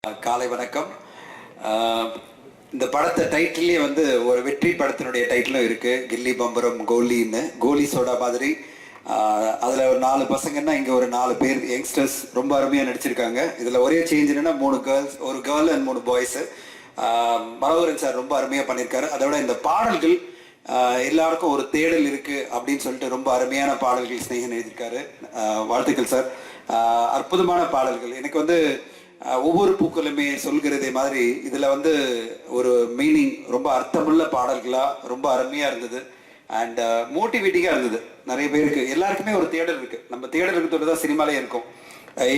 காலை வணக்கம். இந்த படத்தை டைட்டிலே வந்து ஒரு வெற்றி படத்தினுடைய டைட்டிலும் இருக்கு, கில்லி பம்பரம் கோலின்னு. கோலி சோடா மாதிரி அதில் ஒரு 4 பசங்கன்னா இங்கே ஒரு 4 பேர் யங்ஸ்டர்ஸ் ரொம்ப அருமையாக நடிச்சிருக்காங்க. இதில் ஒரே சேஞ்ச் என்னன்னா 3 கேர்ள்ஸ், ஒரு girl and 3 boys. Manoharan sir ரொம்ப அருமையாக பண்ணியிருக்காரு. அதோட இந்த பாடல்கள் எல்லாருக்கும் ஒரு தேடல் இருக்கு அப்படின்னு சொல்லிட்டு ரொம்ப அருமையான பாடல்கள் ஸ்நேகன் எழுதியிருக்காரு. வாழ்த்துக்கள் சார். அற்புதமான பாடல்கள். எனக்கு வந்து ஒவ்வொரு பூக்களுமே சொல்கிறதே மாதிரி இதில் வந்து ஒரு மீனிங், ரொம்ப அர்த்தமுள்ள பாடல்களாக ரொம்ப அருமையாக இருந்தது. அண்ட் மோட்டிவேட்டிங்காக இருந்தது. நிறைய பேருக்கு எல்லாருக்குமே ஒரு தேடல் இருக்குது. நம்ம தேடல் இருக்கிறது தான் சினிமாலே இருக்கும்.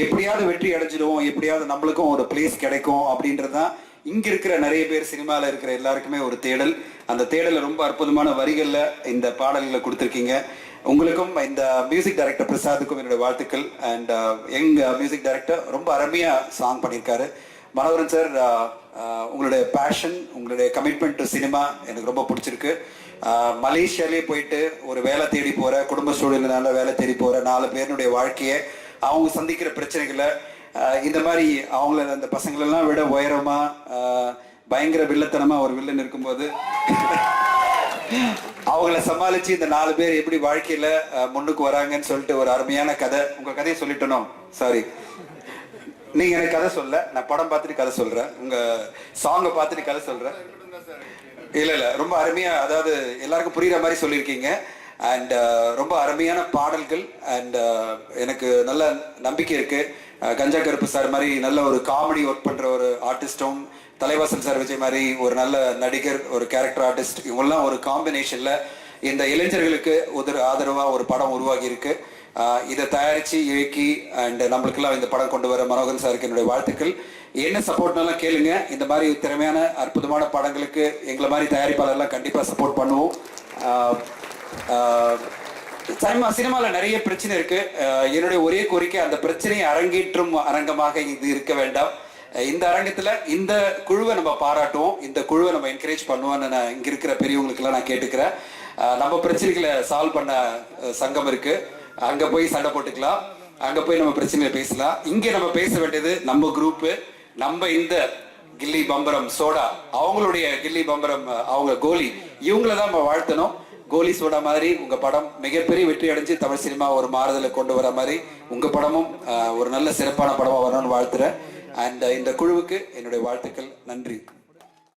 எப்படியாவது வெற்றி அடைஞ்சிடுவோம், எப்படியாவது நம்மளுக்கும் ஒரு பிளேஸ் கிடைக்கும் அப்படின்றது தான் இங்கே இருக்கிற நிறைய பேர், சினிமாவில் இருக்கிற எல்லாருக்குமே ஒரு தேடல். அந்த தேடலை ரொம்ப அற்புதமான வரிகளில் இந்த பாடல்களை கொடுத்துருக்கீங்க. உங்களுக்கும் இந்த மியூசிக் டைரக்டர் பிரசாத்துக்கும் என்னுடைய வாழ்த்துக்கள். அண்ட் எங்க மியூசிக் டைரக்டர் ரொம்ப அருமையாக சாங் பண்ணியிருக்காரு. மனோகரன் சார், உங்களுடைய பேஷன், உங்களுடைய கமிட்மெண்ட் டு சினிமா எனக்கு ரொம்ப பிடிச்சிருக்கு. மலேசியாலே போயிட்டு ஒரு வேலை தேடி போகிற, குடும்ப சூழ்நிலைனால வேலை தேடி போகிற 4 பேருடைய வாழ்க்கையை, அவங்க சந்திக்கிற பிரச்சனைகளை, இந்த மாதிரி அவங்கள அந்த பசங்களெல்லாம் விட உயரமாக பயங்கர வில்லத்தனமாக ஒரு வில்லன் இருக்கும்போது அவங்கள சமாளிச்சு இந்த 4 பேர் எப்படி வாழ்க்கையில முன்னுக்கு வராங்கன்னு சொல்லிட்டு ஒரு அருமையான கதை. உங்க கதையை சொல்லிட்டணும், சாரி. நீங்க எனக்கு கதை சொல்ல, நான் படம் பார்த்துட்டு கதை சொல்றேன், உங்க சாங்கை பார்த்துட்டு கதை சொல்றேன். இல்ல ரொம்ப அருமையா, அதாவது எல்லாருக்கும் புரியுற மாதிரி சொல்லியிருக்கீங்க. அண்ட் ரொம்ப அருமையான பாடல்கள். அண்ட் எனக்கு நல்ல நம்பிக்கை இருக்கு. கஞ்சா கருப்பு சார் மாதிரி நல்ல ஒரு காமெடி ஒர்க் பண்ற ஒரு ஆர்டிஸ்டும், தலைவாசல் சார் விஜய் மாதிரி ஒரு நல்ல நடிகர், ஒரு கேரக்டர் ஆர்டிஸ்ட், இவங்கெல்லாம் ஒரு காம்பினேஷன்ல இந்த இளைஞர்களுக்கு ஆதரவா ஒரு படம் உருவாகி இருக்கு. இதை தயாரிச்சு இயக்கி அண்ட் நம்மளுக்கெல்லாம் இந்த படம் கொண்டு வர மனோகரன் சாருக்கு என்னுடைய வாழ்த்துக்கள். என்ன சப்போர்ட்னாலும் கேளுங்க. இந்த மாதிரி திறமையான அற்புதமான படங்களுக்கு எங்களை மாதிரி தயாரிப்பாளர்லாம் கண்டிப்பா சப்போர்ட் பண்ணுவோம். சினிமாவில் நிறைய பிரச்சனை இருக்கு. என்னுடைய ஒரே கோரிக்கை, அந்த பிரச்சனையை அரங்கேற்றும் அரங்கமாக இது இருக்க வேண்டாம். இந்த அரங்கத்துல இந்த குழுவை நம்ம பாராட்டுவோம், இந்த குழுவை நம்ம என்கரேஜ் பண்ணுவோம்னு நான் இங்க இருக்கிற பெரியவங்களுக்கெல்லாம் நான் கேட்டுக்கிறேன். நம்ம பிரச்சனைகளை சால்வ் பண்ண சங்கம் இருக்கு, அங்க போய் சண்டை போட்டுக்கலாம், அங்க போய் நம்ம பிரச்சனைகளை பேசலாம். இங்க நம்ம பேச வேண்டியது நம்ம குரூப்பு, நம்ம இந்த கில்லி பம்பரம் சோடா, அவங்களுடைய கில்லி பம்பரம், அவங்க கோலி, இவங்கள தான் நம்ம வாழ்த்தணும். கோலி சோடா மாதிரி உங்க படம் மிகப்பெரிய வெற்றி அடைஞ்சு தமிழ் சினிமா ஒரு மாறுதலை கொண்டு வர மாதிரி உங்க படமும் ஒரு நல்ல சிறப்பான படமா வரணும்னு வாழ்த்துறேன். அண்ட் இந்த குழுவுக்கு என்னுடைய வாழ்த்துக்கள். நன்றி.